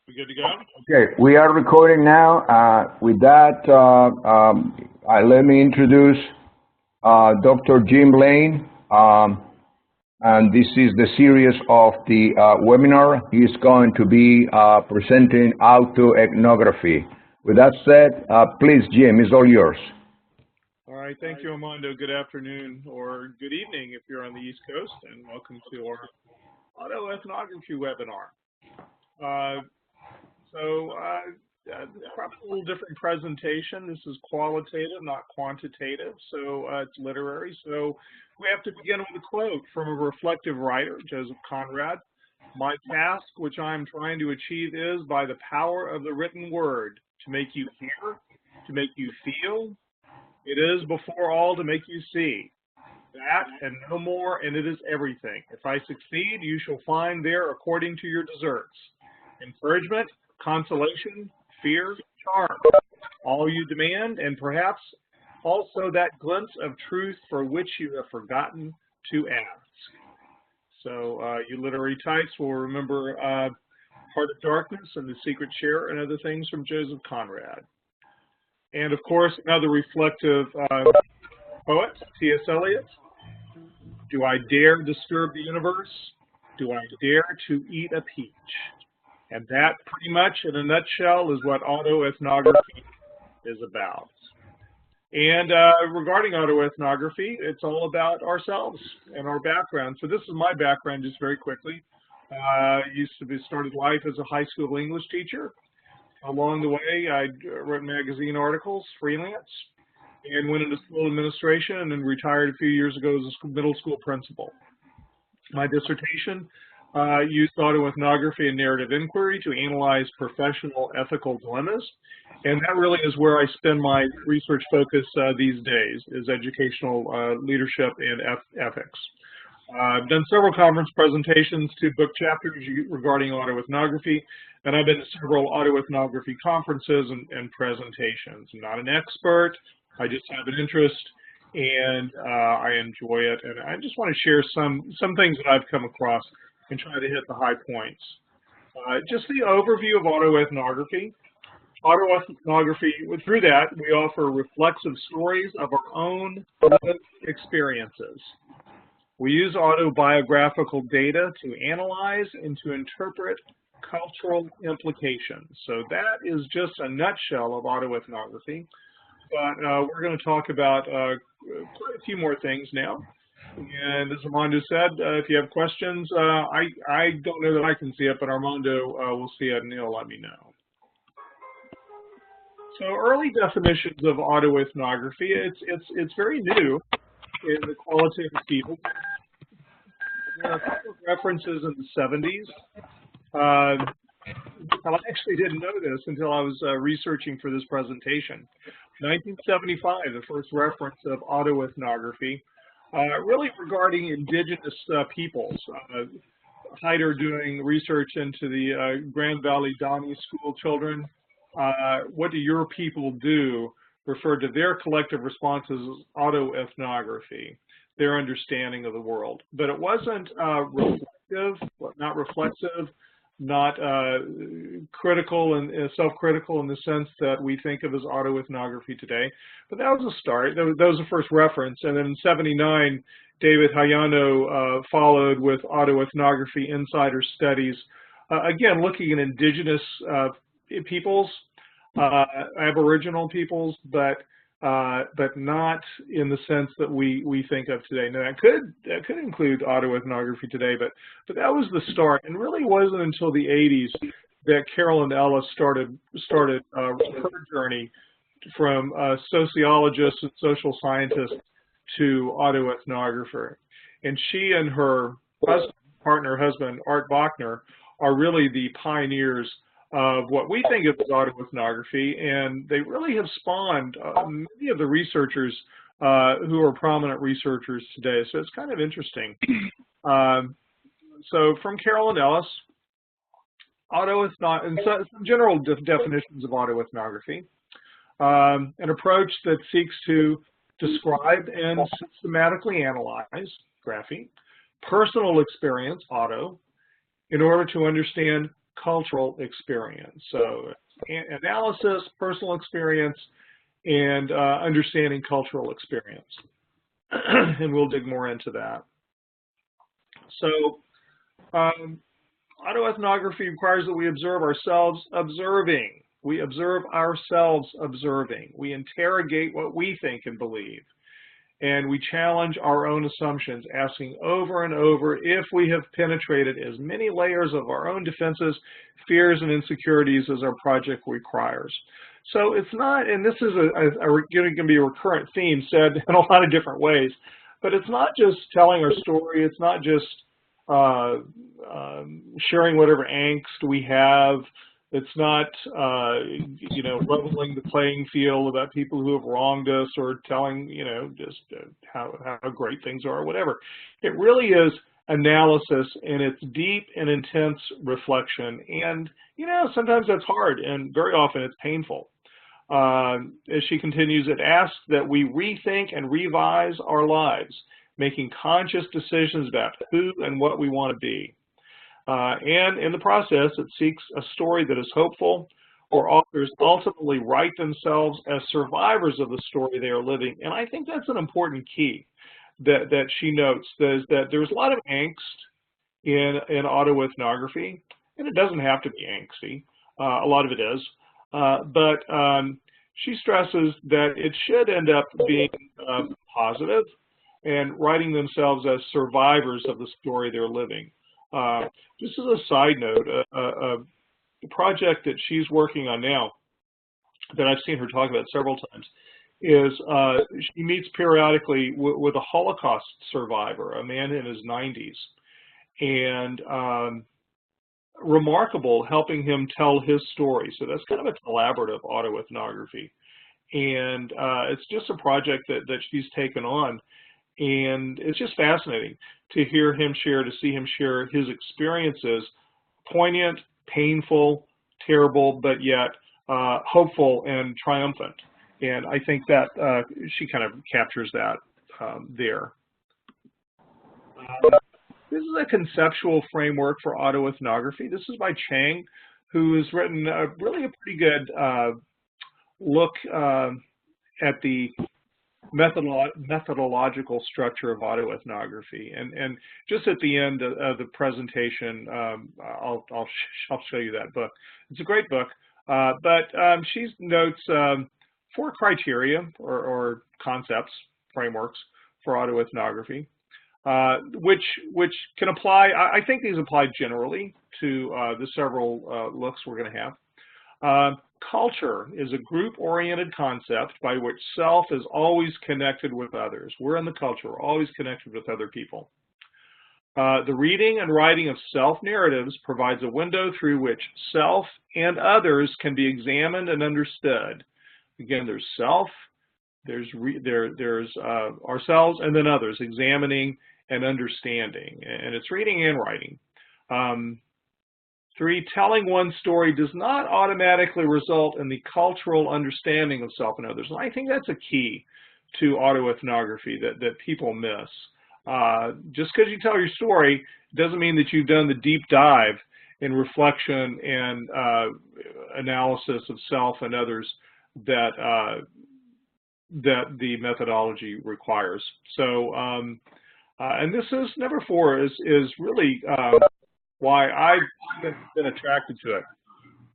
We good to go? Okay, we are recording now. With that, let me introduce Dr. Jim Lane, and this is the series of the webinar. He's going to be presenting autoethnography. With that said, please, Jim, it's all yours. All right, thank you, Armando. Good afternoon or good evening if you're on the East Coast, and welcome to our autoethnography webinar. Probably a little different presentation. This is qualitative, not quantitative, so it's literary. So we have to begin with a quote from a reflective writer, Joseph Conrad. My task, which I am trying to achieve, is by the power of the written word to make you hear, to make you feel. It is before all to make you see. That and no more, and it is everything. If I succeed, you shall find there according to your deserts. Encouragement, consolation, fear, charm, all you demand, and perhaps also that glimpse of truth for which you have forgotten to ask. So you literary types will remember Heart of Darkness and The Secret Share and other things from Joseph Conrad. And of course, another reflective poet, T.S. Eliot. Do I dare disturb the universe? Do I dare to eat a peach? And that pretty much in a nutshell is what autoethnography is about. And regarding autoethnography, it's all about ourselves and our background. So this is my background just very quickly. Started life as a high school English teacher. Along the way, I wrote magazine articles, freelance, and went into school administration and then retired a few years ago as a middle school principal. My dissertation used autoethnography and narrative inquiry to analyze professional ethical dilemmas, and that really is where I spend my research focus these days, is educational leadership and ethics. I've done several conference presentations to book chapters regarding autoethnography, and I've been to several autoethnography conferences and presentations. I'm not an expert, I just have an interest, and I enjoy it, and I just want to share some things that I've come across and try to hit the high points. Just the overview of autoethnography. Autoethnography, through that, we offer reflexive stories of our own lived experiences. We use autobiographical data to analyze and to interpret cultural implications. So that is just a nutshell of autoethnography. But we're going to talk about quite a few more things now. And as Armando said, if you have questions, I don't know that I can see it, but Armando will see it and he'll let me know. So early definitions of autoethnography, it's very new in the qualitative field. There are a couple of references in the 70s. I actually didn't know this until I was researching for this presentation. 1975, the first reference of autoethnography, really regarding indigenous peoples. Hyder doing research into the Grand Valley Dani school children. What do your people do? Referred to their collective responses as autoethnography, their understanding of the world. But it wasn't reflective, not reflexive, not critical and self-critical in the sense that we think of as autoethnography today. But that was a start. That was the first reference. And then in '79, David Hayano followed with autoethnography insider studies, again, looking at indigenous peoples, Aboriginal peoples, but not in the sense that we think of today. Now, that could include autoethnography today, but that was the start, and really wasn't until the 80s that Carolyn Ellis started her journey from sociologist and social scientist to autoethnographer. And she and her husband, Art Bachner, are really the pioneers of what we think of as autoethnography, and they really have spawned many of the researchers who are prominent researchers today. So it's kind of interesting. So from Carolyn Ellis, and some general definitions of autoethnography, an approach that seeks to describe and systematically analyze, graphy, personal experience, auto, in order to understand cultural experience. So analysis, personal experience, and understanding cultural experience. And we'll dig more into that. So autoethnography requires that we observe ourselves observing. We observe ourselves observing. We interrogate what we think and believe. And we challenge our own assumptions, asking over and over if we have penetrated as many layers of our own defenses, fears, and insecurities as our project requires. So it's not, and this is going to be a recurrent theme said in a lot of different ways, but it's not just telling our story. It's not just sharing whatever angst we have. It's not, leveling the playing field about people who have wronged us or telling, just how great things are or whatever. It really is analysis, and it's deep and intense reflection. And, sometimes that's hard, and very often it's painful. As she continues, it asks that we rethink and revise our lives, making conscious decisions about who and what we want to be. And in the process, it seeks a story that is hopeful, or authors ultimately write themselves as survivors of the story they are living. And I think that's an important key that she notes, is that there's a lot of angst in autoethnography, and it doesn't have to be angsty. A lot of it is. But she stresses that it should end up being positive and writing themselves as survivors of the story they're living. Just as a side note, a project that she's working on now that I've seen her talk about several times is she meets periodically with a Holocaust survivor, a man in his 90s, and remarkable, helping him tell his story. So that's kind of a collaborative autoethnography. And it's just a project that she's taken on. And it's just fascinating to hear him share, to see him share his experiences, poignant, painful, terrible, but yet hopeful and triumphant. And I think that she kind of captures that there. This is a conceptual framework for autoethnography. This is by Chang, who has written really a pretty good look at the methodological structure of autoethnography. And just at the end of the presentation, I'll show you that book. It's a great book, but she notes 4 criteria or concepts, frameworks for autoethnography, which can apply. I think these apply generally to the several looks we're going to have. Culture is a group-oriented concept by which self is always connected with others. We're in the culture, we're always connected with other people. The reading and writing of self-narratives provides a window through which self and others can be examined and understood. Again, there's self, there's ourselves, and then others, examining and understanding. And it's reading and writing. 3, telling one story does not automatically result in the cultural understanding of self and others. And I think that's a key to autoethnography that people miss. Just because you tell your story doesn't mean that you've done the deep dive in reflection and analysis of self and others that the methodology requires. So, and this is number 4 is really why I've been attracted to it.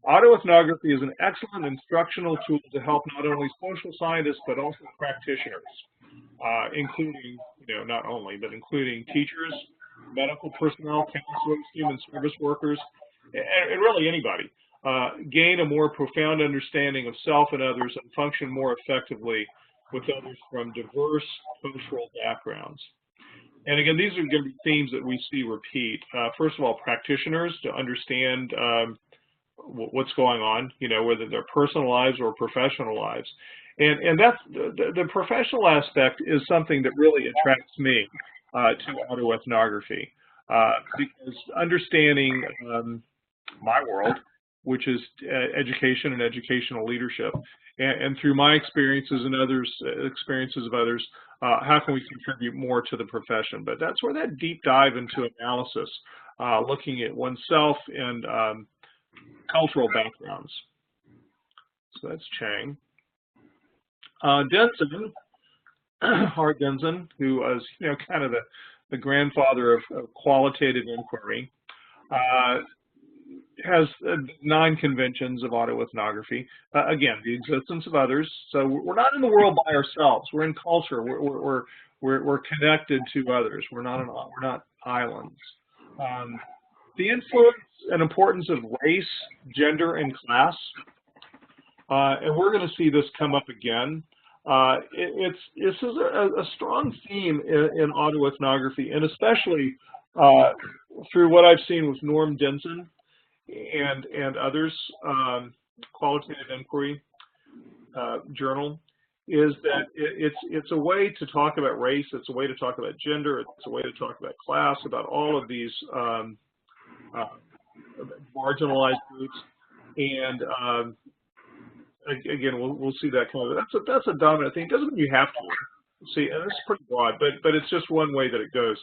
Autoethnography is an excellent instructional tool to help not only social scientists but also practitioners, including, not only, but including teachers, medical personnel, counselors, human service workers, and really anybody, gain a more profound understanding of self and others and function more effectively with others from diverse cultural backgrounds. And again, these are going to be themes that we see repeat. First of all, practitioners to understand what's going on, whether they're personal lives or professional lives. And that's the professional aspect is something that really attracts me to autoethnography, because understanding my world, which is education and educational leadership, and through my experiences and others' experiences of others, how can we contribute more to the profession? But that's where that deep dive into analysis, looking at oneself and cultural backgrounds. So that's Chang. Denson, Hart Denson, who was, kind of the grandfather of qualitative inquiry, has 9 conventions of autoethnography. Again, the existence of others. So we're not in the world by ourselves. We're in culture. We're connected to others. We're not islands. The influence and importance of race, gender, and class. And we're going to see this come up again. This is a strong theme in autoethnography, and especially through what I've seen with Norm Denson and others, Qualitative Inquiry Journal, is that it's a way to talk about race, it's a way to talk about gender, it's a way to talk about class, about all of these marginalized groups, and again, we'll see that kind of, that's a dominant thing. It doesn't mean you have to see, and it's pretty broad, but it's just one way that it goes.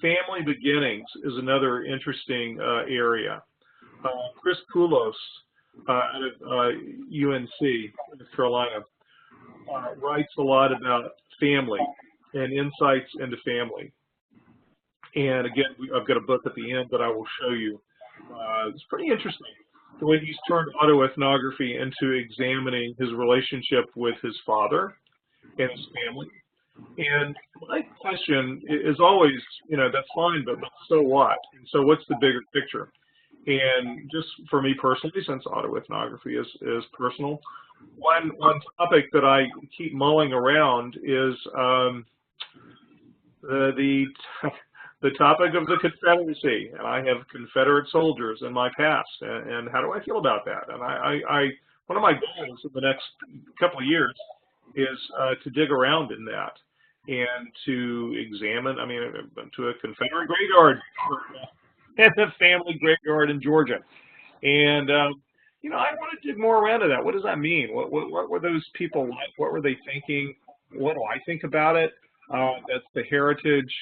Family beginnings is another interesting area. Chris Poulos out of UNC, North Carolina, writes a lot about family and insights into family. And again, I've got a book at the end that I will show you. It's pretty interesting the way he's turned autoethnography into examining his relationship with his father and his family. And my question is always, that's fine, but so what? And so what's the bigger picture? And just for me personally, since autoethnography is personal, one topic that I keep mulling around is the topic of the Confederacy, and I have Confederate soldiers in my past, and how do I feel about that? And one of my goals in the next couple of years is to dig around in that and to examine. I mean, I've been to a Confederate graveyard and the family graveyard in Georgia, and I want to dig more around to that. What does that mean? What were those people like? What were they thinking? What do I think about it? That's the heritage.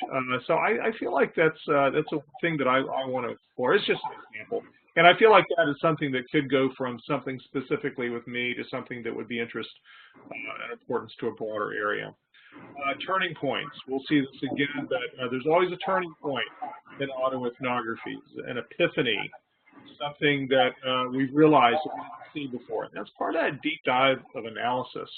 So I feel like that's a thing that I want to explore. It's just an example. And I feel like that is something that could go from something specifically with me to something that would be interest and importance to a broader area. Turning points. We'll see this again, but there's always a turning point in autoethnography, an epiphany, something that we've realized that we haven't seen before. And that's part of that deep dive of analysis.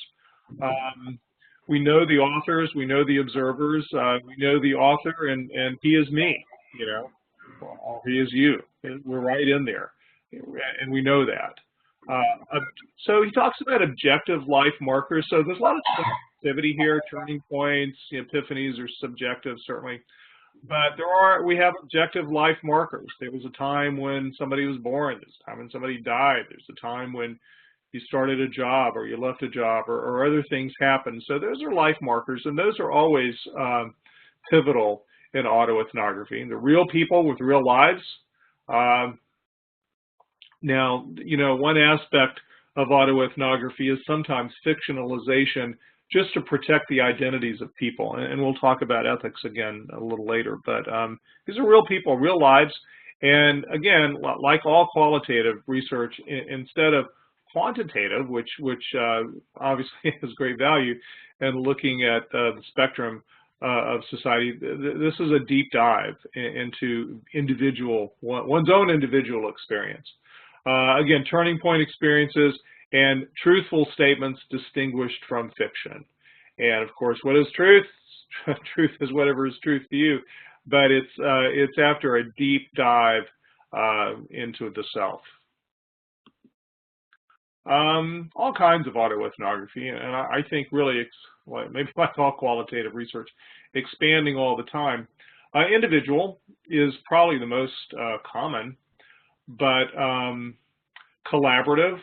We know the authors, we know the observers, we know the author, and he is me, or he is you. We're right in there, and we know that. So he talks about objective life markers. So there's a lot of subjectivity here, turning points, epiphanies are subjective, certainly. But we have objective life markers. There was a time when somebody was born, there's a time when somebody died, there's a time when you started a job or you left a job or other things happen. So those are life markers, and those are always pivotal in autoethnography. The real people with real lives. Now, one aspect of autoethnography is sometimes fictionalization just to protect the identities of people. And we'll talk about ethics again a little later. But these are real people, real lives. And again, like all qualitative research, instead of quantitative, which obviously has great value, and looking at the spectrum of society, this is a deep dive into one's own individual experience. Again, turning point experiences and truthful statements distinguished from fiction. And of course, what is truth? Truth is whatever is truth to you, but it's after a deep dive into the self. All kinds of autoethnography, and I think really, maybe like all qualitative research, expanding all the time. Individual is probably the most common, but collaborative,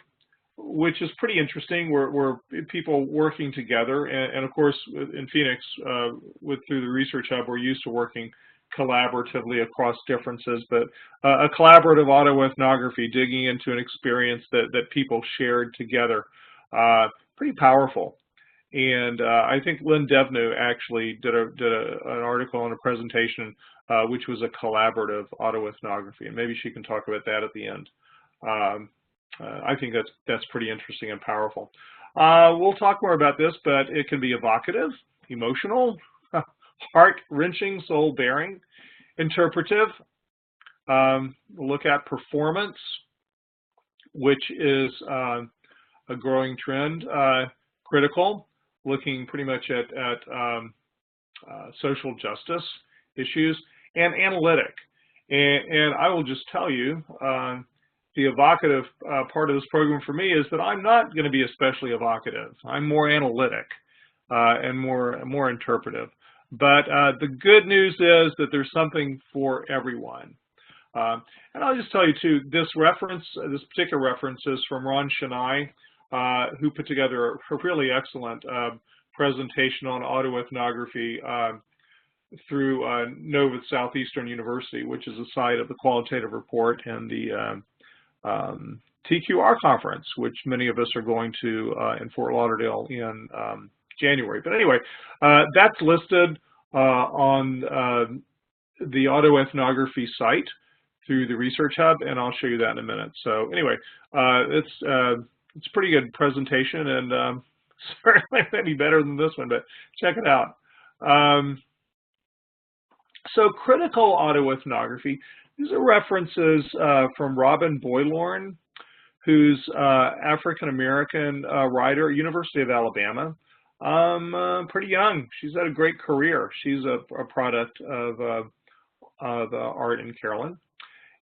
which is pretty interesting, where people working together, and of course in Phoenix, through the Research Hub, we're used to working collaboratively across differences, but a collaborative autoethnography, digging into an experience that people shared together, pretty powerful. And I think Lynn Devnu actually did an article and a presentation which was a collaborative autoethnography, and maybe she can talk about that at the end. I think that's pretty interesting and powerful. We'll talk more about this, but it can be evocative, emotional, heart-wrenching, soul-bearing, interpretive. We'll look at performance, which is a growing trend, critical, looking pretty much at social justice issues, and analytic. And I will just tell you, the evocative part of this program for me is that I'm not going to be especially evocative. I'm more analytic and more interpretive. But the good news is that there's something for everyone. And I'll just tell you too, this particular reference is from Ron Chennai, who put together a really excellent presentation on autoethnography through Nova Southeastern University, which is the site of the qualitative report and the TQR conference, which many of us are going to in Fort Lauderdale in January. But anyway, that's listed on the autoethnography site through the Research Hub, and I'll show you that in a minute. So anyway, it's a pretty good presentation, and certainly maybe better than this one, but check it out. So critical autoethnography, these are references from Robin Boylorn, who's African-American writer at University of Alabama. Pretty young. She's had a great career. She's a product of Art and Carolyn.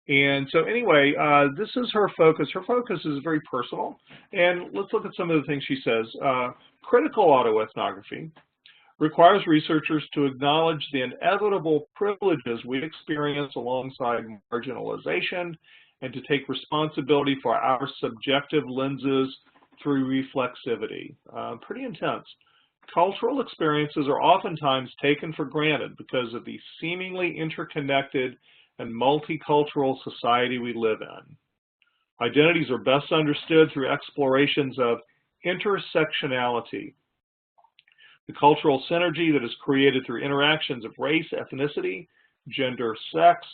And so anyway, this is her focus. Her focus is very personal. And let's look at some of the things she says. Critical autoethnography requires researchers to acknowledge the inevitable privileges we experience alongside marginalization and to take responsibility for our subjective lenses through reflexivity. Pretty intense. Cultural experiences are oftentimes taken for granted because of the seemingly interconnected and multicultural society we live in. Identities are best understood through explorations of intersectionality, the cultural synergy that is created through interactions of race, ethnicity, gender, sex,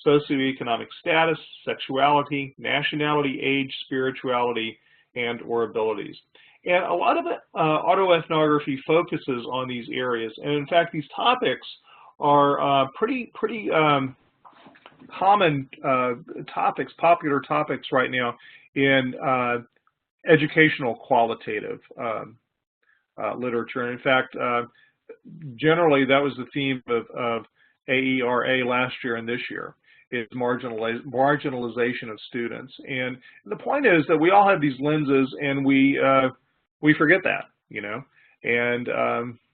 socioeconomic status, sexuality, nationality, age, spirituality, and or abilities. And a lot of autoethnography focuses on these areas. And in fact, these topics are pretty common topics, popular topics right now in educational qualitative literature. And in fact, generally that was the theme of AERA last year and this year, is marginalization of students. And the point is that we all have these lenses, and we forget that, you know. And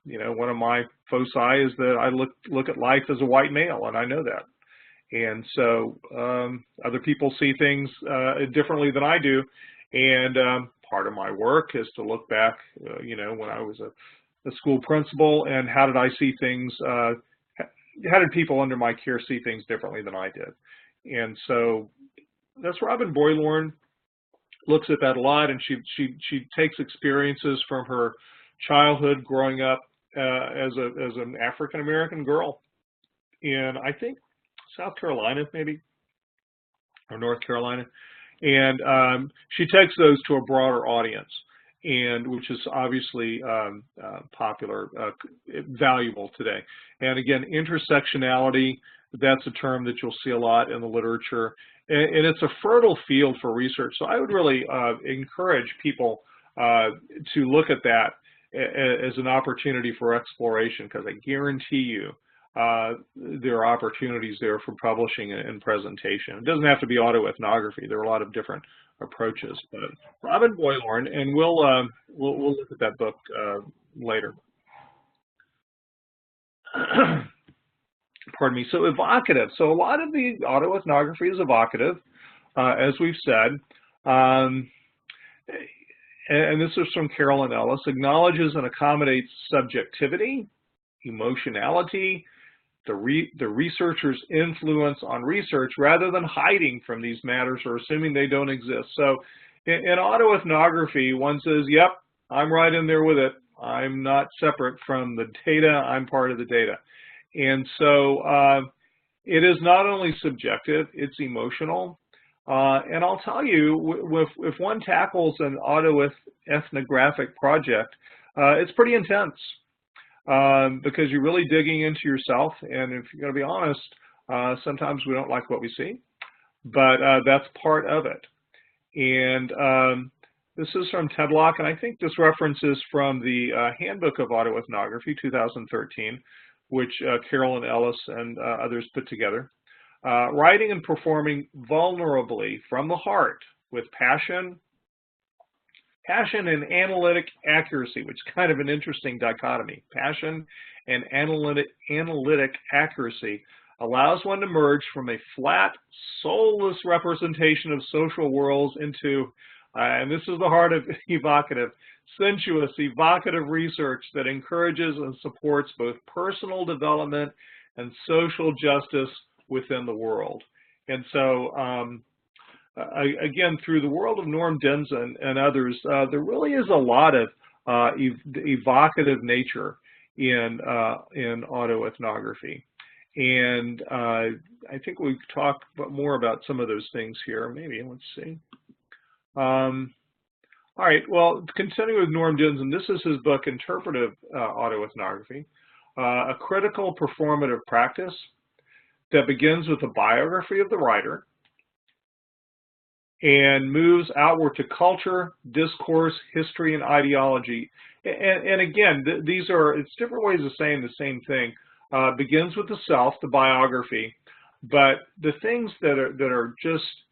you know, one of my foci is that I look at life as a white male, and I know that. And so other people see things differently than I do. And part of my work is to look back, you know, when I was a school principal, and how did I see things, how did people under my care see things differently than I did? And so that's Robin Boylorn looks at that a lot, and she takes experiences from her childhood growing up as an African-American girl in, I think, South Carolina, maybe, or North Carolina. And she takes those to a broader audience, and which is obviously popular, valuable today. And again, intersectionality, that's a term that you'll see a lot in the literature, and it's a fertile field for research. So I would really encourage people to look at that as an opportunity for exploration, because I guarantee you there are opportunities there for publishing and presentation. It doesn't have to be autoethnography. There are a lot of different approaches. But Robin Boylorn, and we'll look at that book later. Pardon me. So evocative. So a lot of the autoethnography is evocative, as we've said. And this is from Carolyn Ellis. Acknowledges and accommodates subjectivity, emotionality, the researcher's influence on research, rather than hiding from these matters or assuming they don't exist. So in autoethnography, one says, yep, I'm right in there with it. I'm not separate from the data. I'm part of the data. And so it is not only subjective, it's emotional. And I'll tell you, if one tackles an ethnographic project, it's pretty intense because you're really digging into yourself. And if you're going to be honest, sometimes we don't like what we see, but that's part of it. And this is from Tedlock, and I think this reference is from the Handbook of Autoethnography, 2013, which Carolyn Ellis and others put together. Writing and performing vulnerably from the heart with passion and analytic accuracy, which is kind of an interesting dichotomy. Passion and analytic accuracy allows one to merge from a flat, soulless representation of social worlds into, and this is the heart of evocative, sensuous, evocative research that encourages and supports both personal development and social justice within the world. And so, again, through the world of Norm Denson and others, there really is a lot of evocative nature in autoethnography. And I think we could talk more about some of those things here. Maybe, let's see. All right, well, continuing with Norm Denson, this is his book, Interpretive Autoethnography, a critical performative practice that begins with a biography of the writer and moves outward to culture, discourse, history, and ideology. And again, it's different ways of saying the same thing. Begins with the self, the biography, but the things that are just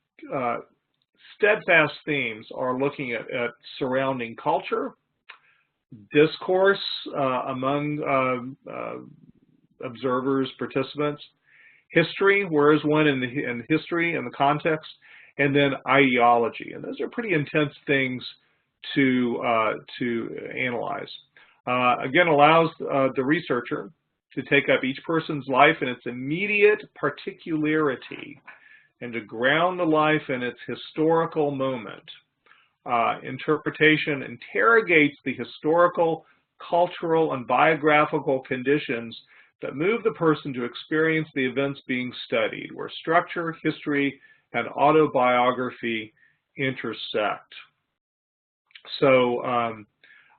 steadfast themes are looking at surrounding culture, discourse among observers, participants, history, where is one in history and the context, and then ideology. And those are pretty intense things to analyze. Again, allows the researcher to take up each person's life in its immediate particularity and to ground the life in its historical moment. Interpretation interrogates the historical, cultural, and biographical conditions that move the person to experience the events being studied, where structure, history, and autobiography intersect. So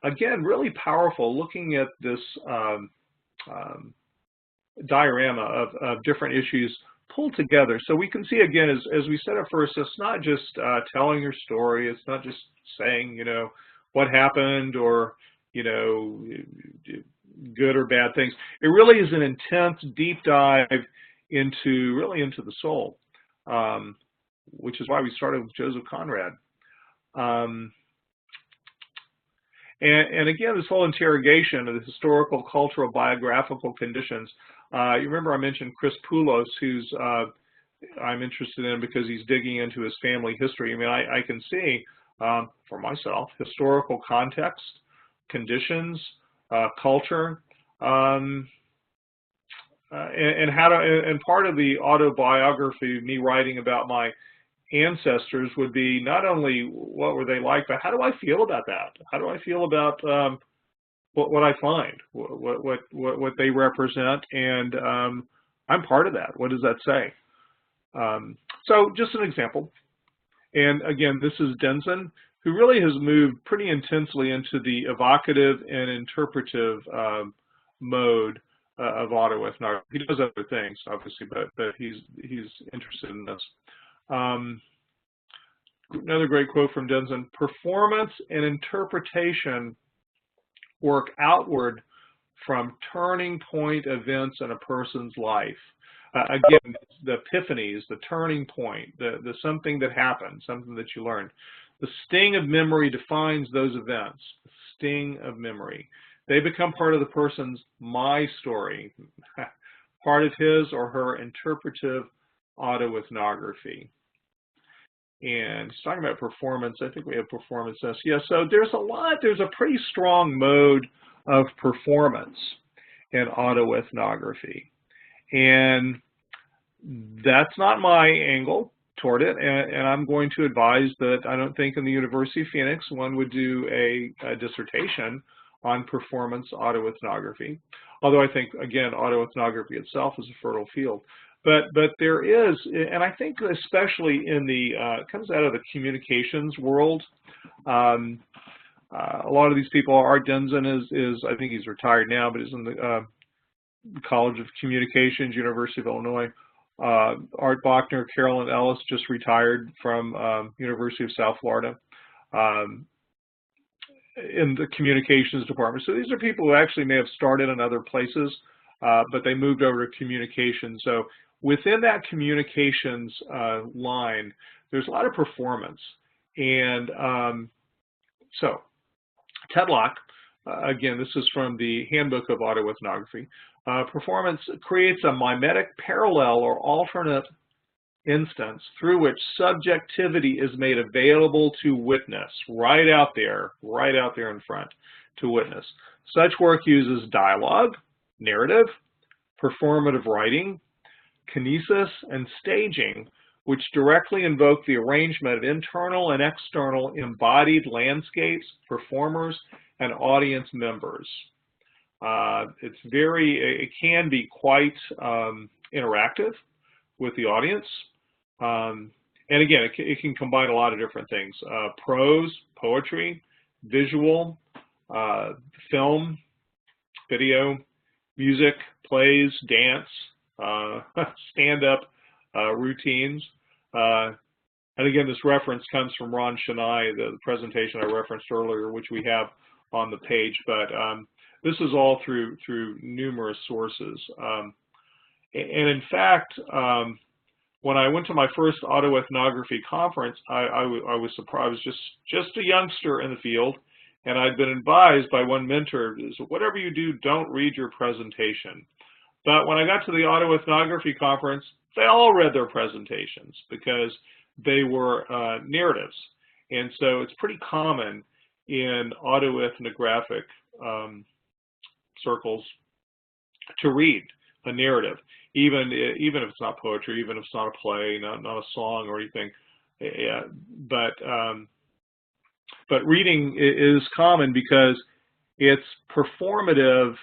again, really powerful looking at this diorama of different issues pulled together. So we can see again, as we said at first, it's not just telling your story, it's not just saying, you know, what happened or, you know, good or bad things. It really is an intense deep dive into the soul, which is why we started with Joseph Conrad. And again, this whole interrogation of the historical, cultural, biographical conditions. You remember I mentioned Chris Poulos, who's I'm interested in because he's digging into his family history. I mean, I can see for myself historical context, conditions, culture, and how to. And part of the autobiography, me writing about my ancestors, would be not only what were they like, but how do I feel about that? How do I feel about what I find, what they represent, and I'm part of that. What does that say? So just an example. And again, this is Denson, who really has moved pretty intensely into the evocative and interpretive mode of autoethnography. He does other things, obviously, but he's interested in this. Another great quote from Denson: performance and interpretation work outward from turning point events in a person's life. Again, the epiphanies, the turning point, the something that happened, something that you learned. The sting of memory defines those events. The sting of memory. They become part of the person's my story, part of his or her interpretive autoethnography. And he's talking about performance. I think we have performance. Yeah, so there's a pretty strong mode of performance in autoethnography. And that's not my angle toward it. And I'm going to advise that I don't think in the University of Phoenix one would do a dissertation on performance autoethnography. Although I think, again, autoethnography itself is a fertile field. but there is, and I think especially in the it comes out of the communications world. A lot of these people, Art Denson is I think he's retired now, but he's in the College of Communications, University of Illinois. Art Bachner, Carolyn Ellis just retired from University of South Florida in the communications department. So these are people who actually may have started in other places, but they moved over to communications. So within that communications line, there's a lot of performance. And so Ted Locke, again, this is from the Handbook of Autoethnography. Performance creates a mimetic parallel or alternate instance through which subjectivity is made available to witness, right out there in front to witness. Such work uses dialogue, narrative, performative writing, kinesis, and staging, which directly invoke the arrangement of internal and external embodied landscapes, performers, and audience members. It can be quite interactive with the audience. And again, it can combine a lot of different things. Prose, poetry, visual, film, video, music, plays, dance, stand-up routines. And again, this reference comes from Ron Chennai, the presentation I referenced earlier, which we have on the page. But this is all through numerous sources. And in fact, when I went to my first autoethnography conference, I was surprised. I was just a youngster in the field, and I'd been advised by one mentor, whatever you do, don't read your presentation. But when I got to the autoethnography conference, they all read their presentations because they were narratives. And so it's pretty common in autoethnographic circles to read a narrative, even if it's not poetry, even if it's not a play, not a song or anything. But reading is common because it's performative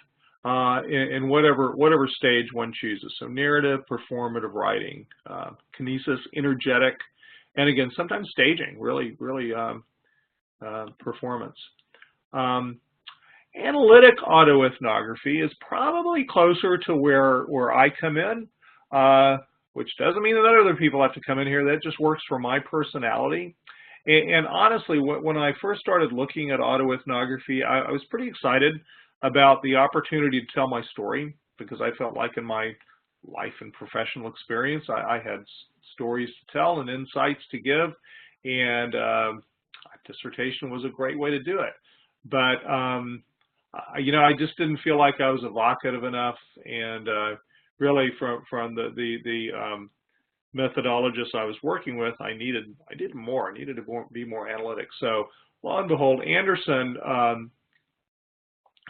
in whatever stage one chooses. So narrative, performative writing, kinesis, energetic, and again, sometimes staging, really performance. Analytic autoethnography is probably closer to where I come in, which doesn't mean that other people have to come in here. That just works for my personality. And honestly, when I first started looking at autoethnography, I was pretty excited about the opportunity to tell my story, because I felt like in my life and professional experience, I had stories to tell and insights to give, and a dissertation was a great way to do it. But I just didn't feel like I was evocative enough, and really from the methodologists I was working with, I needed more. I needed to be more analytic. So lo and behold, Anderson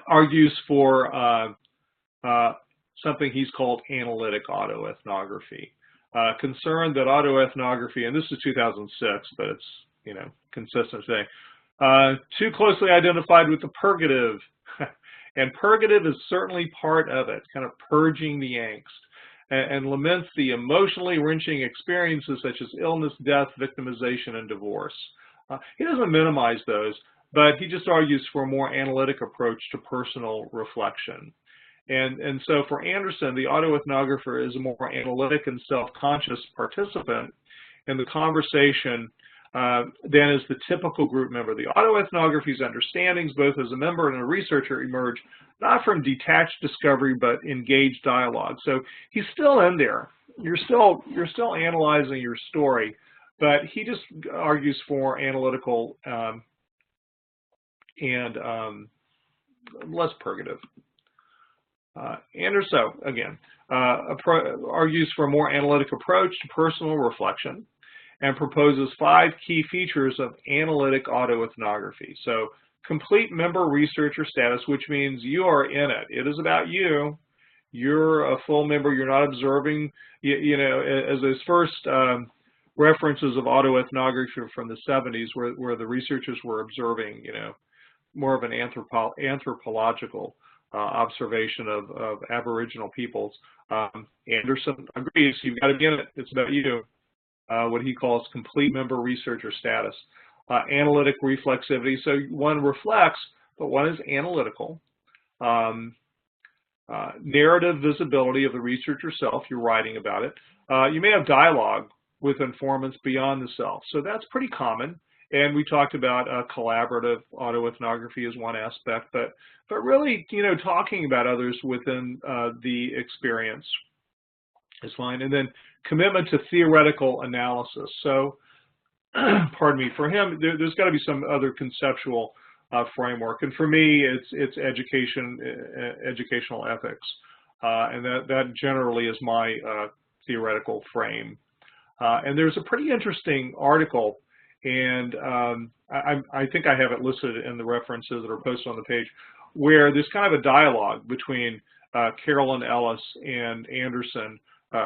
argues for something he's called analytic autoethnography. Concerned that autoethnography, and this is 2006, but it's consistent today, too closely identified with the purgative, and purgative is certainly part of it, kind of purging the angst, and laments the emotionally wrenching experiences such as illness, death, victimization, and divorce. He doesn't minimize those, but he just argues for a more analytic approach to personal reflection. And so for Anderson, the autoethnographer is a more analytic and self-conscious participant in the conversation than is the typical group member. The autoethnography's understandings, both as a member and a researcher, emerge not from detached discovery, but engaged dialogue. So he's still in there. You're still analyzing your story, but he just argues for analytical and less purgative. Anderson, again, argues for a more analytic approach to personal reflection and proposes 5 key features of analytic autoethnography. So complete member researcher status, which means you are in it. It is about you. You're a full member. You're not observing, as those first references of autoethnography from the 70s where the researchers were observing, more of an anthropological observation of Aboriginal peoples. Anderson agrees, you've got to be in it. It's about you. What he calls complete member researcher status. Analytic reflexivity, so one reflects, but one is analytical. Narrative visibility of the researcher self, you're writing about it. You may have dialogue with informants beyond the self, so that's pretty common. And we talked about collaborative autoethnography as one aspect, but really, talking about others within the experience is fine. And then commitment to theoretical analysis. So, pardon me, for him, there's got to be some other conceptual framework. And for me, it's educational ethics. And that generally is my theoretical frame. And there's a pretty interesting article, and I think I have it listed in the references that are posted on the page, where there's kind of a dialogue between Carolyn Ellis and Anderson,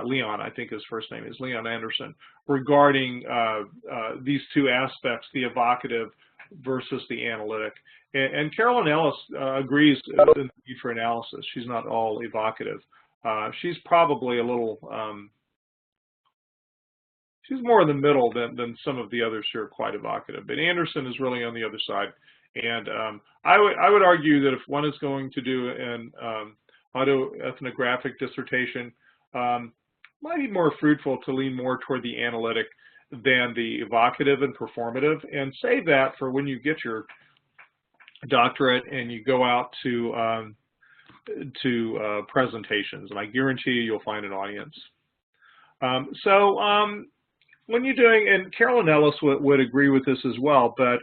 Leon, I think his first name is Leon Anderson, regarding these two aspects, the evocative versus the analytic. And Carolyn Ellis agrees with the need for analysis. She's not all evocative. She's probably a little, she's more in the middle than some of the others who are quite evocative. But Anderson is really on the other side. And I would argue that if one is going to do an autoethnographic dissertation, might be more fruitful to lean more toward the analytic than the evocative and performative, and save that for when you get your doctorate and you go out to presentations, and I guarantee you'll find an audience. When you're doing, and Carolyn Ellis would agree with this as well, but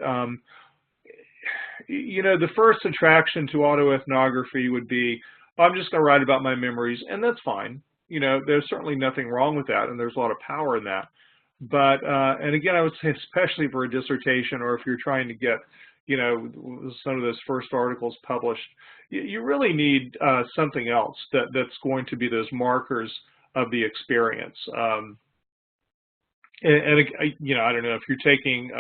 the first attraction to autoethnography would be, I'm just going to write about my memories, and that's fine. There's certainly nothing wrong with that, and there's a lot of power in that. But, and again, I would say especially for a dissertation, or if you're trying to get, some of those first articles published, you really need something else that's going to be those markers of the experience. I don't know, if you're taking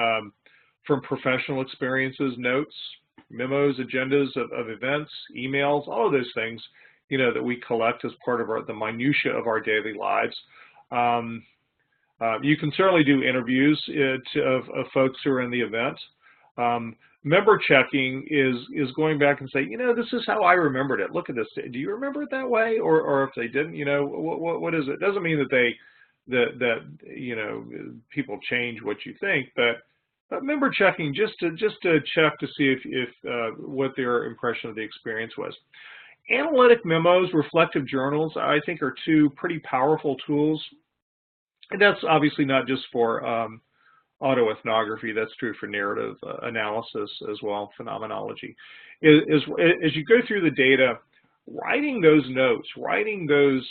from professional experiences, notes, memos, agendas of events, emails, all of those things, that we collect as part of the minutia of our daily lives. You can certainly do interviews of folks who are in the event. Member checking is going back and say, this is how I remembered it. Look at this. Do you remember it that way? Or if they didn't, what is it? It doesn't mean that people change what you think, but member checking just to check to see if what their impression of the experience was. Analytic memos, reflective journals, I think are two pretty powerful tools. And that's obviously not just for autoethnography, that's true for narrative analysis as well, phenomenology. As you go through the data, writing those notes, writing those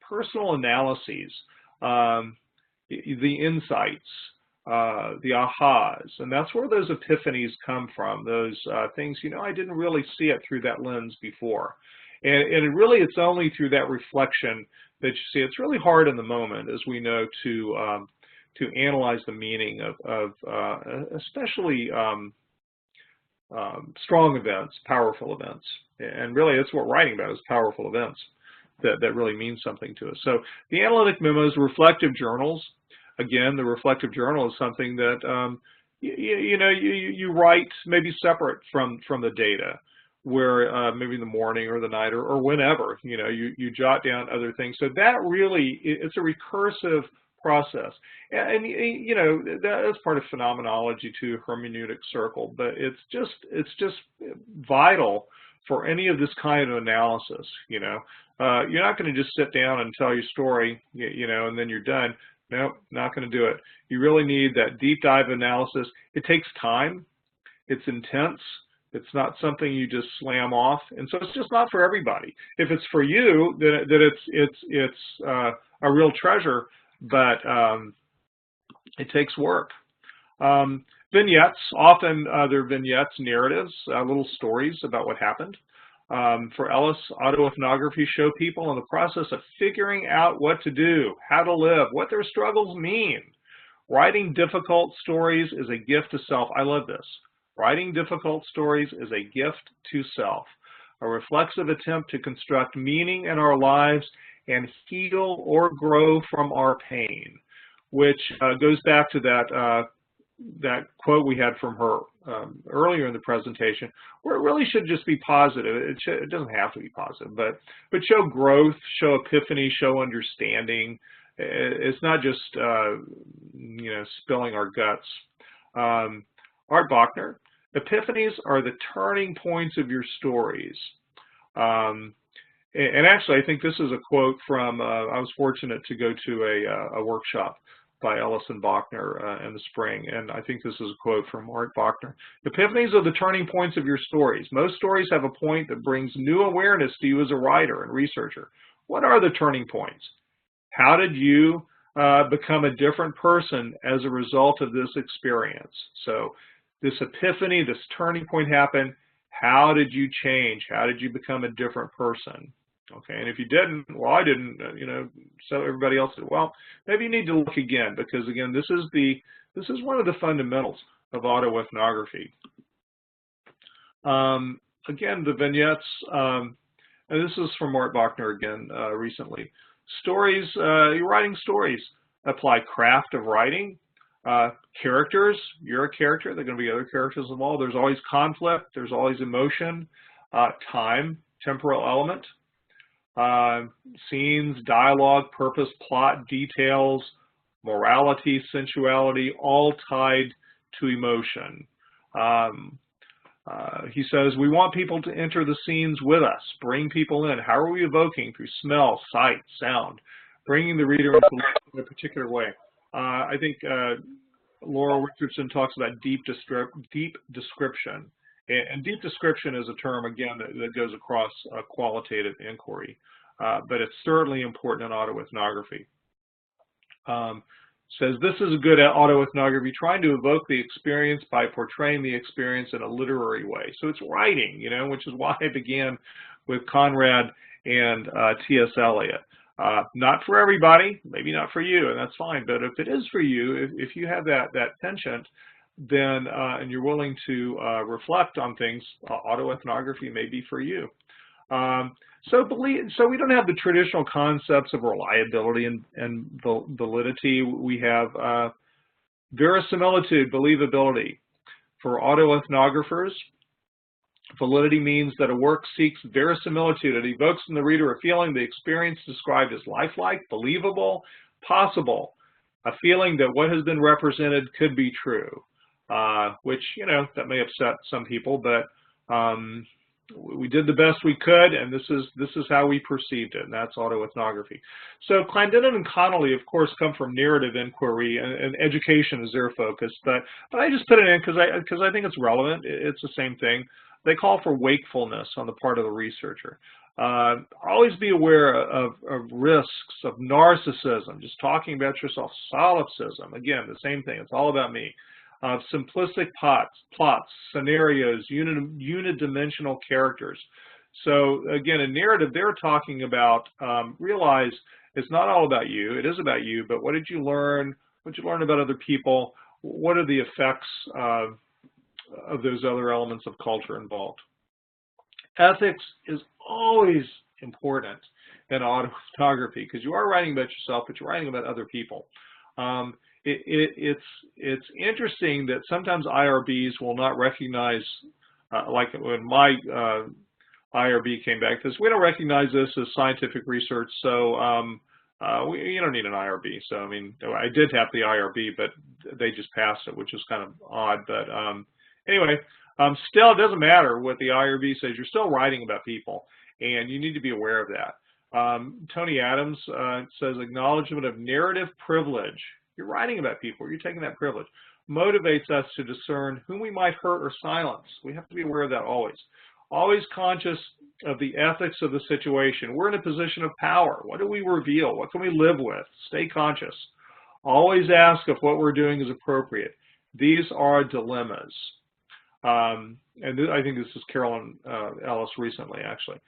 personal analyses, the insights, the ahas, and that's where those epiphanies come from, those things, I didn't really see it through that lens before. And really, it's only through that reflection that you see. It's really hard in the moment, as we know, to analyze the meaning of especially strong events, powerful events. And really, that's what we're writing about, is powerful events that really mean something to us. So the analytic memos, reflective journals. Again, the reflective journal is something that you write maybe separate from the data, where maybe in the morning or the night or whenever, you jot down other things. So that really, it's a recursive process. And that's part of phenomenology too, hermeneutic circle, but it's just vital for any of this kind of analysis. You're not going to just sit down and tell your story, and then you're done. Nope, not going to do it. You really need that deep dive analysis. It takes time. It's intense. It's not something you just slam off, and so it's just not for everybody. If it's for you, then it's a real treasure, but it takes work. Vignettes, often they're vignettes, narratives, little stories about what happened. For Ellis, autoethnography show people in the process of figuring out what to do, how to live, what their struggles mean. Writing difficult stories is a gift to self. I love this. Writing difficult stories is a gift to self. a reflexive attempt to construct meaning in our lives and heal or grow from our pain, which goes back to that quote we had from her earlier in the presentation, where it really should just be positive. It doesn't have to be positive, but show growth, show epiphany, show understanding. It's not just spilling our guts. Art Bachner, epiphanies are the turning points of your stories. And actually, I think this is a quote from, I was fortunate to go to a workshop by Ellison Bachner in the spring, and I think this is a quote from Art Bachner. Epiphanies are the turning points of your stories. Most stories have a point that brings new awareness to you as a writer and researcher. What are the turning points? How did you become a different person as a result of this experience? So this epiphany, this turning point happened. How did you change? How did you become a different person? Okay, and if you didn't, well, I didn't, so everybody else did. Well, maybe you need to look again, because again, this is one of the fundamentals of autoethnography. Again, the vignettes, and this is from Art Bachner again recently. Stories, you're writing stories. Apply craft of writing. Characters, you're a character. There are going to be other characters involved. There's always conflict. There's always emotion. Time, temporal element. Scenes, dialogue, purpose, plot, details, morality, sensuality, all tied to emotion. He says, we want people to enter the scenes with us, bring people in. How are we evoking? Through smell, sight, sound, bringing the reader into a particular way. I think Laura Richardson talks about deep description. And deep description is a term, again, that goes across qualitative inquiry, but it's certainly important in autoethnography. Says this is a good autoethnography, trying to evoke the experience by portraying the experience in a literary way. So it's writing, which is why I began with Conrad and T.S. Eliot. Not for everybody, maybe not for you, and that's fine, but if it is for you, if you have that penchant, then and you're willing to reflect on things, autoethnography may be for you. So we don't have the traditional concepts of reliability and validity. We have verisimilitude, believability. For autoethnographers, validity means that a work seeks verisimilitude. It evokes in the reader a feeling the experience described as lifelike, believable, possible, a feeling that what has been represented could be true. Which, that may upset some people, but we did the best we could, and this is how we perceived it, and that's autoethnography. So Clendenin and Connolly, of course, come from narrative inquiry, and education is their focus, but I just put it in because I think it's relevant. It's the same thing. They call for wakefulness on the part of the researcher. Always be aware of risks of narcissism, just talking about yourself, solipsism, again, the same thing. It's all about me. Simplistic plots, scenarios, unidimensional characters. So again, in narrative, they're talking about, realize it's not all about you. It is about you, but what did you learn? What did you learn about other people? What are the effects of those other elements of culture involved? Ethics is always important in autoethnography because you are writing about yourself, but you're writing about other people. It's interesting that sometimes IRBs will not recognize, like when my IRB came back, because we don't recognize this as scientific research, so you don't need an IRB. So, I mean, I did have the IRB, but they just passed it, which is kind of odd. But anyway, still, it doesn't matter what the IRB says. You're still writing about people, and you need to be aware of that. Tony Adams says, acknowledgement of narrative privilege. You're writing about people. You're taking that privilege. Motivates us to discern whom we might hurt or silence. We have to be aware of that always. Always conscious of the ethics of the situation. We're in a position of power. What do we reveal? What can we live with? Stay conscious. Always ask if what we're doing is appropriate. These are dilemmas. And I think this is Carolyn Ellis recently, actually.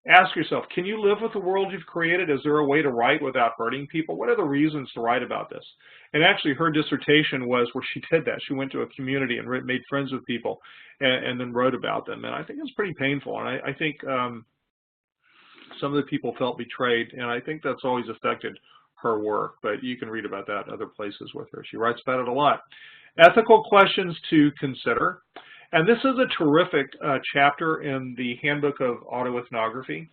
Ask yourself, can you live with the world you've created? Is there a way to write without hurting people? What are the reasons to write about this? And actually, her dissertation was where she did that. She went to a community and made friends with people and then wrote about them. And I think it's pretty painful. And I think some of the people felt betrayed, and I think that's always affected her work. But you can read about that in other places with her. She writes about it a lot. Ethical questions to consider. And this is a terrific chapter in the Handbook of Autoethnography.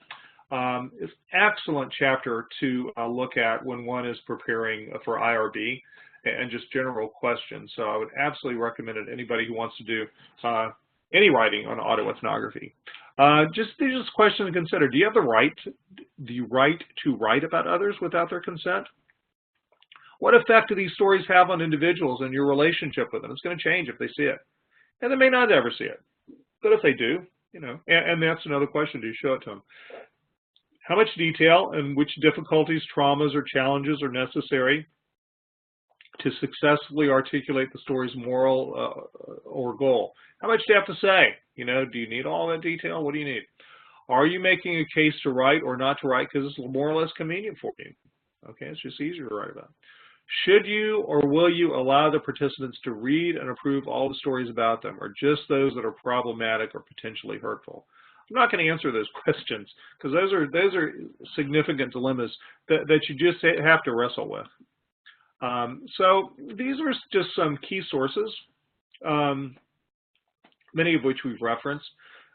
It's an excellent chapter to look at when one is preparing for IRB and just general questions. So I would absolutely recommend it to anybody who wants to do any writing on autoethnography. Just questions to consider. Do you have the right? Do you right to write about others without their consent? What effect do these stories have on individuals and your relationship with them? It's going to change if they see it. And they may not ever see it. But if they do, you know, and that's another question, do you show it to them? How much detail and which difficulties, traumas, or challenges are necessary to successfully articulate the story's moral or goal? How much do you have to say? You know, do you need all that detail? What do you need? Are you making a case to write or not to write because it's more or less convenient for you? Okay, it's just easier to write about. Should you or will you allow the participants to read and approve all the stories about them, or just those that are problematic or potentially hurtful? I'm not going to answer those questions because those are significant dilemmas that you just have to wrestle with. So these are just some key sources, many of which we've referenced.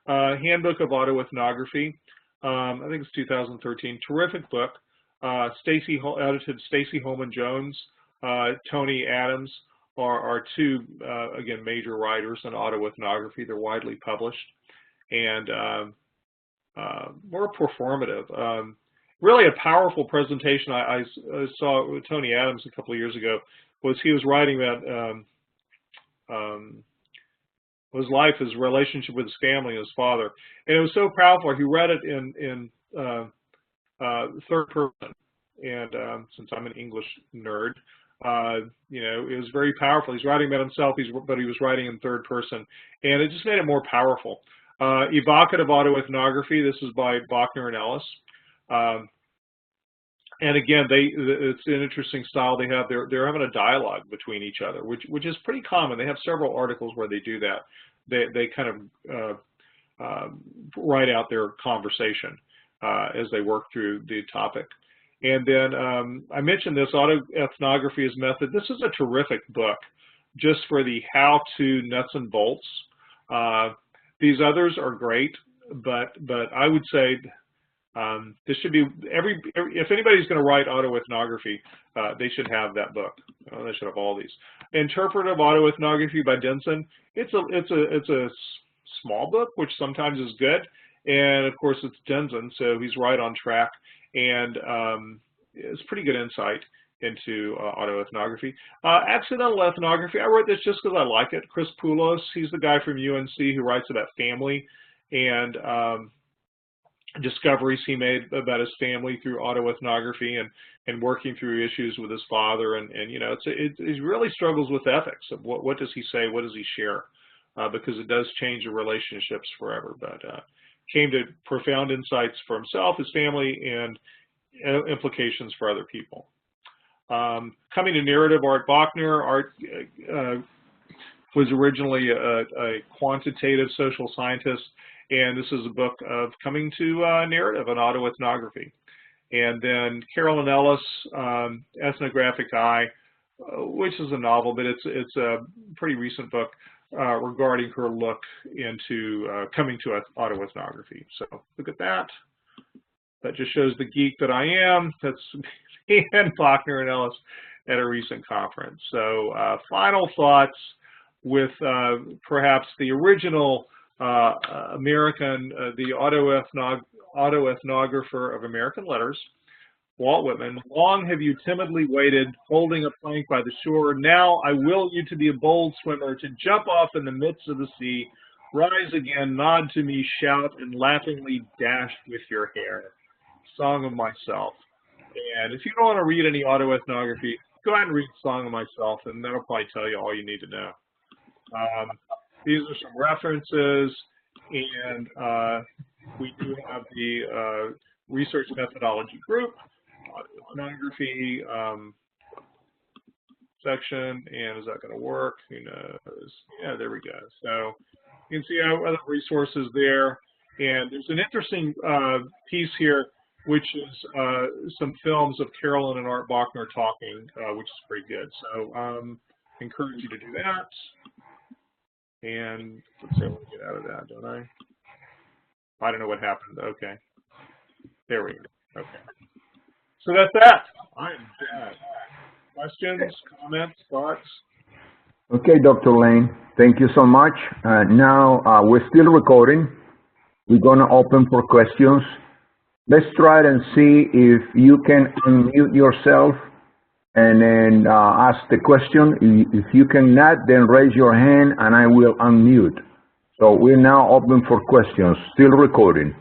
Handbook of Autoethnography, I think it's 2013, terrific book. Edited Stacy Holman Jones, Tony Adams are two, again, major writers on autoethnography. They're widely published and more performative. Really a powerful presentation I saw with Tony Adams a couple of years ago was he was writing about his life, his relationship with his family and his father. And it was so powerful. He read it in third person, and since I'm an English nerd, you know, it was very powerful. He's writing about himself, but he was writing in third person, and it just made it more powerful. Evocative Autoethnography, this is by Bachner and Ellis. And again, it's an interesting style they have. They're having a dialogue between each other, which is pretty common. They have several articles where they do that. They kind of write out their conversation as they work through the topic. And then I mentioned this, Autoethnography as Method. This is a terrific book just for the how-to nuts and bolts. These others are great, but I would say this should be, if anybody's going to write autoethnography, they should have that book. They should have all these. Interpretive Autoethnography by Denson. It's a small book, which sometimes is good. And of course, it's Denson, so he's right on track, and it's pretty good insight into autoethnography. Accidental ethnography, I wrote this just because I like it. Chris Poulos, he's the guy from UNC who writes about family and discoveries he made about his family through autoethnography and working through issues with his father. And you know, he really struggles with ethics of what does he say, what does he share, because it does change the relationships forever. But came to profound insights for himself, his family, and implications for other people. Coming to narrative, Art Bachner. Art was originally a quantitative social scientist, and this is a book of coming to narrative and autoethnography. And then Carolyn Ellis, Ethnographic Eye, which is a novel, but it's a pretty recent book regarding her look into coming to autoethnography. So look at that. That just shows the geek that I am. That's me and Bachner and Ellis at a recent conference. So final thoughts with perhaps the original American, the autoethnographer of American letters, Walt Whitman. Long have you timidly waited, holding a plank by the shore. Now I will you to be a bold swimmer, to jump off in the midst of the sea, rise again, nod to me, shout, and laughingly dash with your hair. Song of Myself. And if you don't want to read any autoethnography, go ahead and read Song of Myself, and that'll probably tell you all you need to know. These are some references, And we do have the research methodology group, ethnography section, and is that going to work? Who knows? Yeah, there we go. So you can see our other resources there. And there's an interesting piece here, which is some films of Carolyn and Art Bachner talking, which is pretty good. So encourage you to do that. And let's see, let me get out of that, don't I? I don't know what happened. Okay. There we go. Okay. So that's that. I'm done. Questions, comments, thoughts? Okay, Dr. Lane, thank you so much. Now, we're still recording. We're going to open for questions. Let's try it and see if you can unmute yourself and then ask the question. If you cannot, then raise your hand and I will unmute. So we're now open for questions, still recording.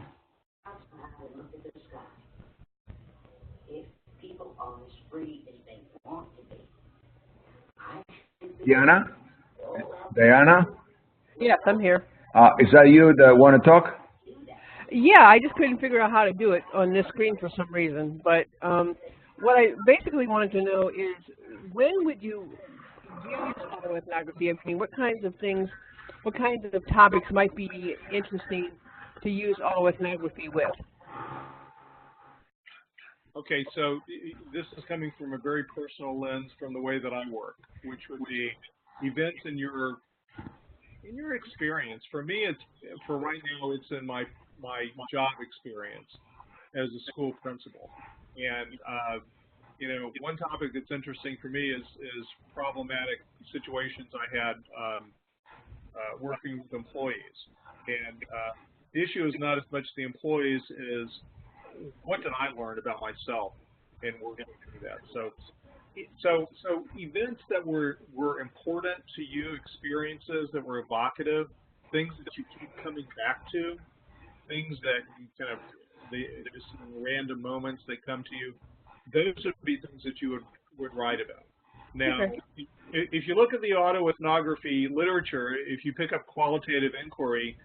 Diana? Yes, I'm here. Is that you that want to talk? Yeah, I just couldn't figure out how to do it on this screen for some reason. But what I basically wanted to know is, when would you use autoethnography? I mean, what kinds of things, what kinds of topics might be interesting to use autoethnography with? Okay, so this is coming from a very personal lens from the way that I work, which would be events in your experience. For me, for right now, it's in my job experience as a school principal. And you know, one topic that's interesting for me is problematic situations I had working with employees. And the issue is not as much the employees as what did I learn about myself in working through that. So events that were important to you, experiences that were evocative, things that you keep coming back to, things that you kind of, there's some random moments that come to you, those would be things that you would write about. Now, okay, if you look at the autoethnography literature, if you pick up qualitative inquiry,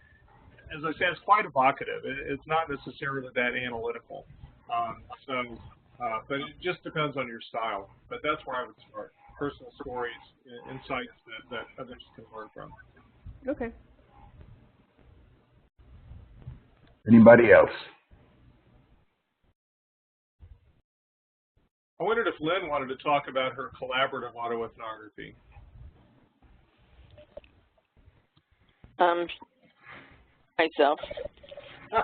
as I said, it's quite evocative. It's not necessarily that analytical. But it just depends on your style. But that's where I would start. Personal stories, insights that others can learn from. Okay. Anybody else? I wondered if Lynn wanted to talk about her collaborative autoethnography. Myself. You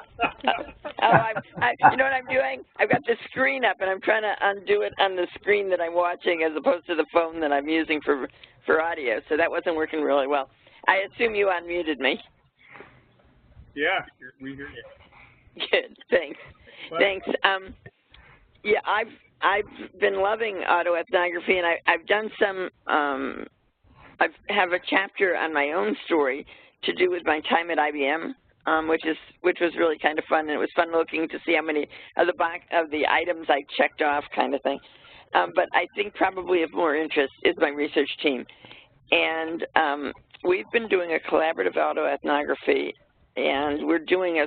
know what I'm doing? I've got the screen up, and I'm trying to undo it on the screen that I'm watching as opposed to the phone that I'm using for audio, so that wasn't working really well. I assume you unmuted me. Yeah, we hear you. Good, thanks. Thanks. Yeah, I've been loving autoethnography, and I've done some, I have a chapter on my own story to do with my time at IBM, which was really kind of fun, and it was fun looking to see how many of the items I checked off, kind of thing. But I think probably of more interest is my research team, and we've been doing a collaborative autoethnography, and we're doing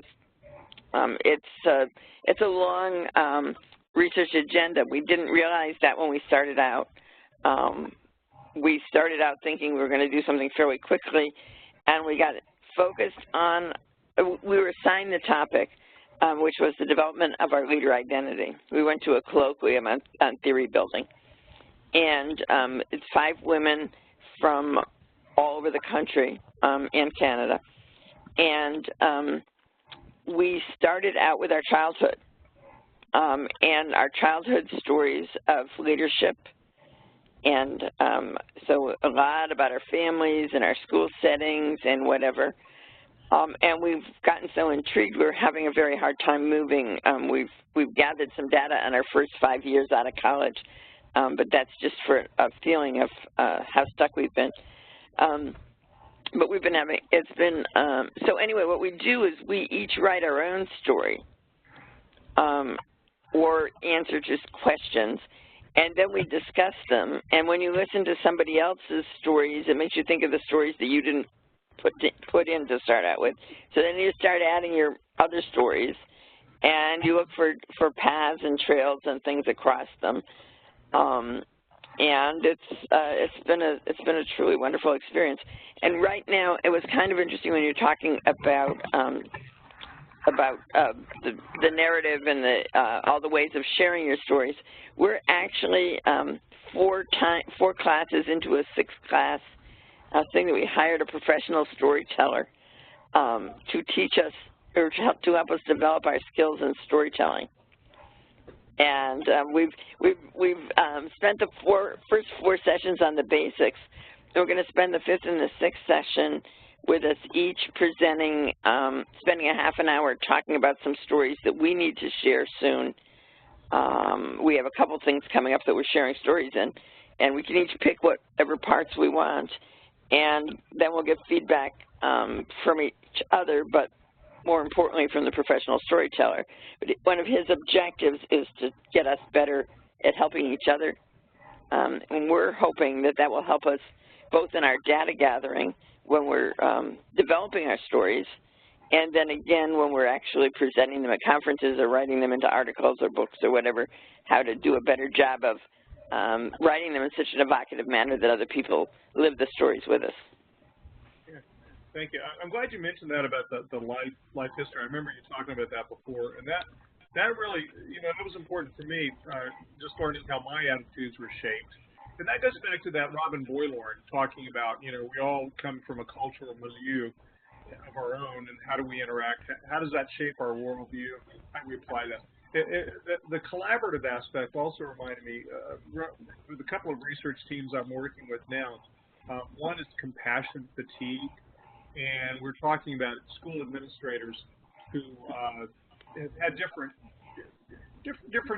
it's a long research agenda. We didn't realize that when we started out. We started out thinking we were going to do something fairly quickly, and we got focused on, we were assigned the topic, which was the development of our leader identity. We went to a colloquium on theory building. And it's 5 women from all over the country and Canada. And we started out with our childhood and our childhood stories of leadership. And so a lot about our families and our school settings and whatever. And we've gotten so intrigued, we're having a very hard time moving. We've gathered some data on our first 5 years out of college, but that's just for a feeling of how stuck we've been. But we've been having, it's been, so anyway, what we do is we each write our own story or answer just questions. And then we discuss them. And when you listen to somebody else's stories, it makes you think of the stories that you didn't put in to start out with. So then you start adding your other stories, and you look for paths and trails and things across them. And it's been a truly wonderful experience. And right now, it was kind of interesting when you're talking about the narrative and all the ways of sharing your stories. We're actually 4 classes into a 6-class thing that we hired a professional storyteller to teach us or to help us develop our skills in storytelling. And we've spent the first 4 sessions on the basics. And we're going to spend the 5th and the 6th session with us each presenting, spending a half an hour talking about some stories that we need to share soon. We have a couple things coming up that we're sharing stories in, and we can each pick whatever parts we want, and then we'll get feedback from each other, but more importantly from the professional storyteller. But one of his objectives is to get us better at helping each other, and we're hoping that that will help us both in our data gathering when we're developing our stories, and then again when we're actually presenting them at conferences or writing them into articles or books or whatever, how to do a better job of writing them in such an evocative manner that other people live the stories with us. Yeah. Thank you. I'm glad you mentioned that about the life history. I remember you talking about that before, and that really, that was important for me, just learning how my attitudes were shaped. And that goes back to that Robin Boylorn talking about, we all come from a cultural milieu of our own, and how do we interact? How does that shape our worldview? How do we apply that? The collaborative aspect also reminded me with a couple of research teams I'm working with now. One is compassion fatigue, and we're talking about school administrators who have had different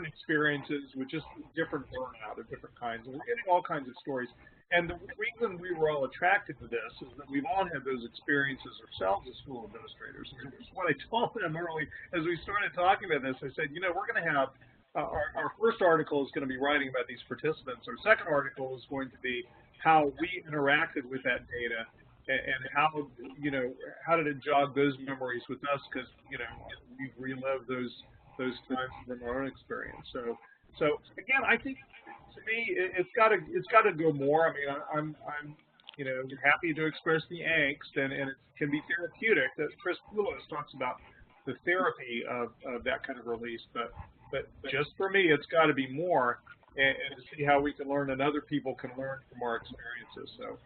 experiences with just different burnout of different kinds. And we're getting all kinds of stories. And the reason we were all attracted to this is that we've all had those experiences ourselves as school administrators. And this is what I told them early as we started talking about this. I said, we're going to have our first article is going to be writing about these participants. Our second article is going to be how we interacted with that data and how, how did it jog those memories with us, because, we've relived those times from our own experience. So again, I think to me it's got to go more. I mean, I'm happy to express the angst, and it can be therapeutic. That Chris Poulos talks about the therapy of that kind of release, but just for me, it's got to be more, and to see how we can learn and other people can learn from our experiences. So.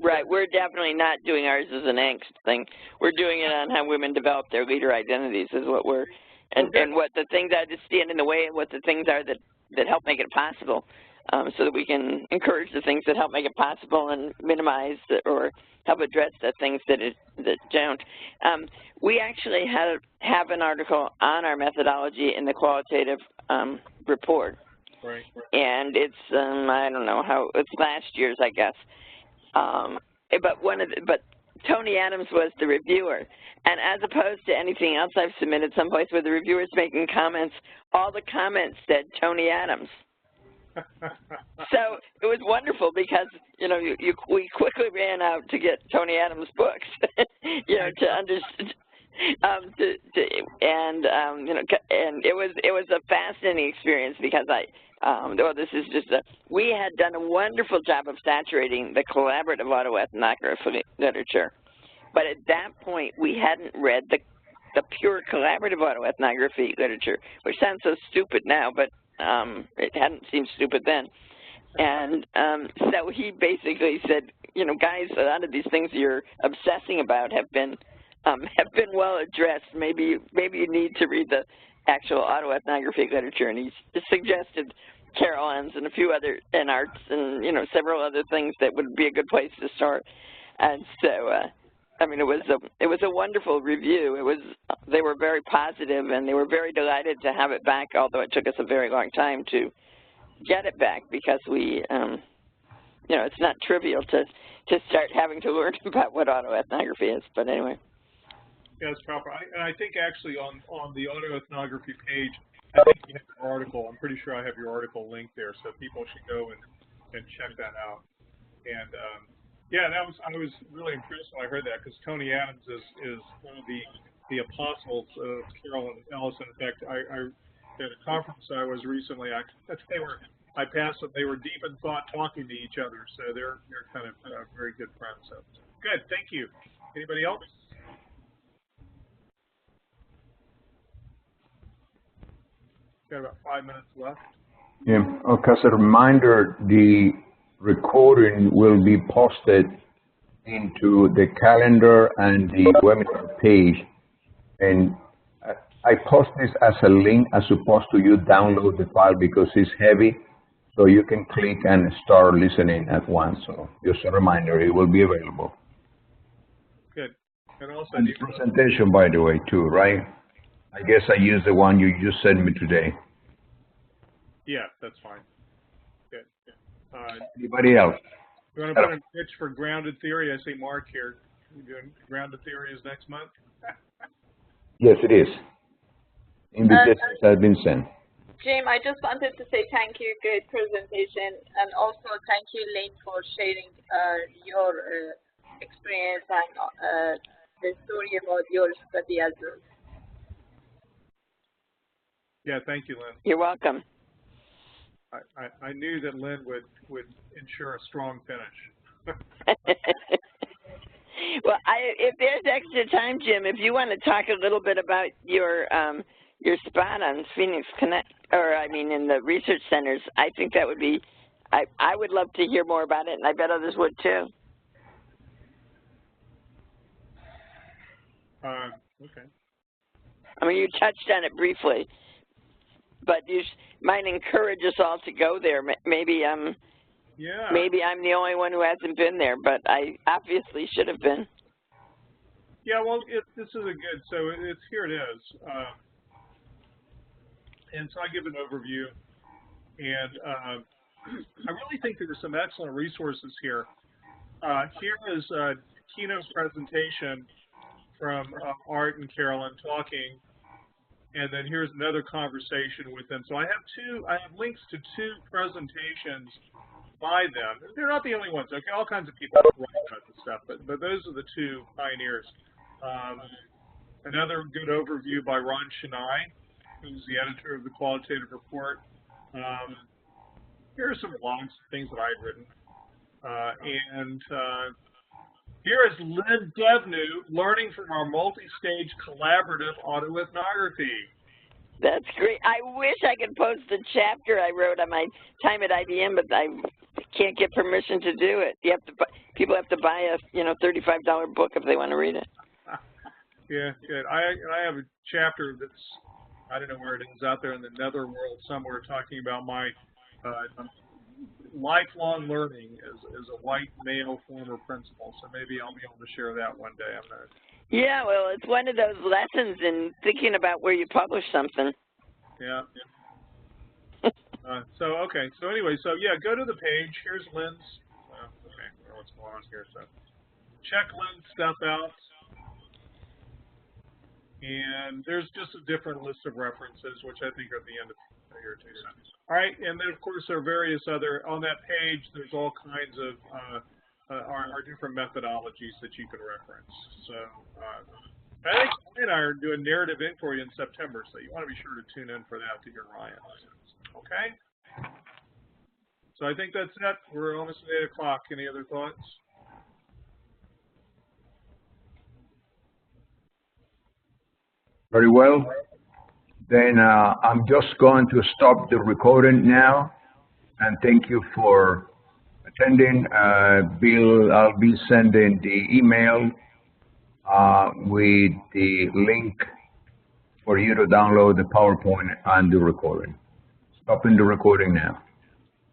Right, we're definitely not doing ours as an angst thing. We're doing it on how women develop their leader identities is what we're, and what the things are that stand in the way and what the things are that help make it possible, so that we can encourage the things that help make it possible and minimize or help address the things that don't. We actually have an article on our methodology in the qualitative report. Right. And it's, I don't know how, it's last year's, I guess. But Tony Adams was the reviewer, and as opposed to anything else I've submitted someplace where the reviewer's making comments, all the comments said Tony Adams. So it was wonderful because we quickly ran out to get Tony Adams' books, to understand. And it was a fascinating experience because we had done a wonderful job of saturating the collaborative autoethnography literature, but at that point we hadn't read the pure collaborative autoethnography literature, which sounds so stupid now, but it hadn't seemed stupid then. And so he basically said, guys, a lot of these things you're obsessing about have been well addressed. Maybe you need to read the actual autoethnography literature, and he suggested Carol Ann's and a few other, and arts and several other things that would be a good place to start. And so I mean, it was a wonderful review. They were very positive, and they were very delighted to have it back, although it took us a very long time to get it back because we it's not trivial to start having to learn about what autoethnography is, but anyway. Yeah, it's proper. And I think actually on the autoethnography page, I think you have your article. I'm pretty sure I have your article linked there, so people should go and check that out. And Yeah, I was really impressed when I heard that because Tony Adams is one of the apostles of Carol and Ellison. In fact, I at a conference I was recently, I passed them. They were deep in thought, talking to each other. So they're kind of very good friends. So good, thank you. Anybody else? Got about 5 minutes left. Yeah. Okay, as a reminder, the recording will be posted into the calendar and the webinar page. And I post this as a link as opposed to you download the file because it's heavy. So you can click and start listening at once. So just a reminder, it will be available. Good. And also, And the presentation, by the way, too, right? I guess I used the one you just sent me today. yeah, that's fine. Good. Anybody else? You want to put a pitch for grounded theory? I see Mark here. You doing grounded theory is next month? Yes, it is. Invitations have been sent. Jim, I just wanted to say thank you, great presentation, and also thank you, Lynn, for sharing your experience and the story about your study as well. Yeah, thank you, Lynn. You're welcome. I knew that Lynn would ensure a strong finish. Well, if there's extra time, Jim, if you want to talk a little bit about your spot on Phoenix Connect, or I mean in the research centers, I think that would be, I would love to hear more about it, and I bet others would too. Okay. I mean, you touched on it briefly, but you might encourage us all to go there. Maybe maybe I'm the only one who hasn't been there, but I obviously should have been. Yeah, well, this is a good, so here it is. And so I give an overview, and I really think there are some excellent resources here. Here is a keynote presentation from Art and Carolyn talking, and then here's another conversation with them. So I have links to 2 presentations by them. They're not the only ones. Okay, all kinds of people write about this stuff, but those are the 2 pioneers. Another good overview by Ron Chennai, who's the editor of the Qualitative Report. Here are some blogs, things that I've written. Here is Lynn Devenu, learning from our multi-stage collaborative autoethnography. That's great. I wish I could post the chapter I wrote on my time at IBM, but I can't get permission to do it. People have to buy a $35 book if they want to read it. Yeah, good. I have a chapter that's, I don't know where it is, out there in the netherworld somewhere, talking about my lifelong learning as a white male former principal. So maybe I'll be able to share that one day. I'm not. Yeah, well, it's one of those lessons in thinking about where you publish something. Yeah. Okay. So anyway, yeah, go to the page. Here's Lynn's. Okay, what's going on here? So check Lynn's stuff out. And there's just a different list of references, which I think are at the end of here too. All right, and then of course there are various other, on that page, there's all kinds of our different methodologies that you can reference. So I think Ryan and I are doing narrative inquiry in September, so you want to be sure to tune in for that to hear Ryan. Okay? So I think that's it. We're almost at 8 o'clock. Any other thoughts? Very well. Then I'm just going to stop the recording now, and thank you for attending. Bill, I'll be sending the email with the link for you to download the PowerPoint and the recording. Stopping the recording now.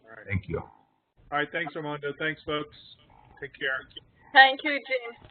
All right. Thank you. All right, thanks, Armando. Thanks, folks. Take care. Thank you, Jim.